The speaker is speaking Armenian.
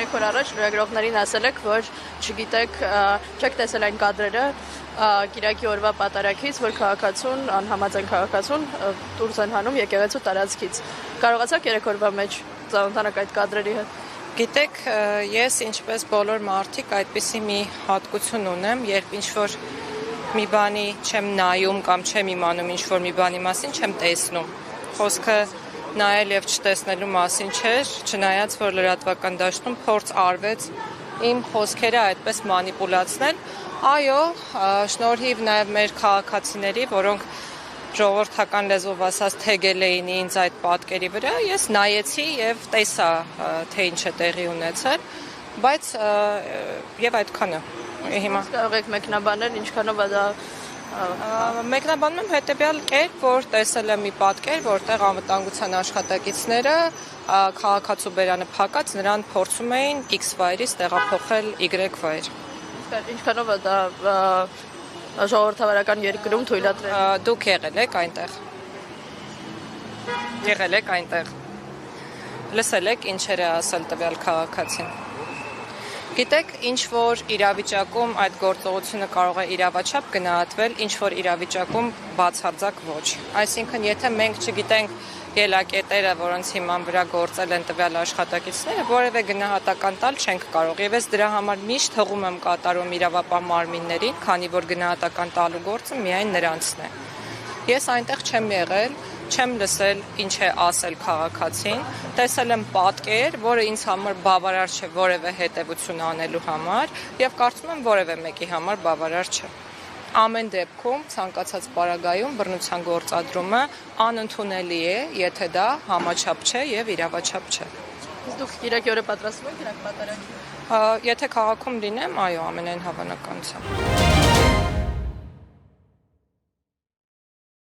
3 օր առաջ լրագրողներին ասել եք, որ չգիտեք, չեք տեսել այն կադրերը Կիրակի օրվա պատարագից, որ քաղաքացուն, անհամաձայն քաղաքացուն դուրս են հանում եկեղեցու տարածքից։ Կարողացաք 3 օրվա մեջ ծանոթանալ այդ կադրերի հետ։ Գիտեք, ես ինչպես բոլոր մարդիկ այդպիսի մի հատկություն ունեմ, երբ ինչ-որ մի բանի չեմ նայում կամ չեմ իմանում ինչ-որ մի բանի մասին, չեմ տեսնում։ Խոսքը նայել եւ չտեսնելու մասին չէր, չնայած որ լրատվական դաշտում փորձ արվեց իմ խոսքերը այդպես մանիպուլացնել։ Այո, շնորհիվ նաեւ մեր քաղաքացիների, որոնք ժողովրդական լեզվով ասած թեգել էին ինձ այդ պատկերի վրա, ես նայեցի եւ տեսա, թե ինչ է տեղի ունեցել, բայց եւ այդքանը։ Հիմա կարող եք մեկնաբանել ինչքանով է դա մեկնաբանում եմ հետեւյալ կերպ, որ տեսել եմ մի պատկեր, որտեղ անվտանգության աշխատակիցները քաղաքացու բերանը փակած նրան փորձում էին X վայրից տեղափոխել Y վայր։ Ինչքանով է դա ժողովրդավարական երկրում թույլատրել։ Դուք եղել եք այնտեղ։ Եղել եք այնտեղ։ Լսել եք ինչեր է ասել տվյալ քաղաքացին։ Գիտեք, ինչ որ իրավիճակում այդ գործողությունը կարող է իրավաչափ գնահատվել, ինչ որ իրավիճակում բացարձակ ոչ։ Այսինքն, եթե մենք չգիտենք ելակետերը, որոնց հիման վրա գործել են տվյալ աշխատակիցները, որևէ գնահատական տալ չենք կարող։ Եվ ես դրա համար միշտ հղում եմ կատարում իրավապահ մարմիններին, քանի որ գնահատական տալու գործը միայն նրանցն է։ Ես այնտեղ չեմ եղել, չեմ լսել ինչ է ասել քաղաքացին, տեսել եմ պատկեր, որը ինձ համար բավարար չէ որևէ հետևություն անելու համար եւ կարծում եմ որևէ մեկի համար բավարար չէ։ Ամեն դեպքում ցանկացած պարագայում բռնության գործադրումը անընդունելի է, եթե դա համաչափ չէ եւ իրավաչափ չէ։ Դուք Կիրակի օրը պատրաստվում եք իրական պատարագի։ Եթե քաղաքում լինեմ, այո, ամենայն հավանականությամբ։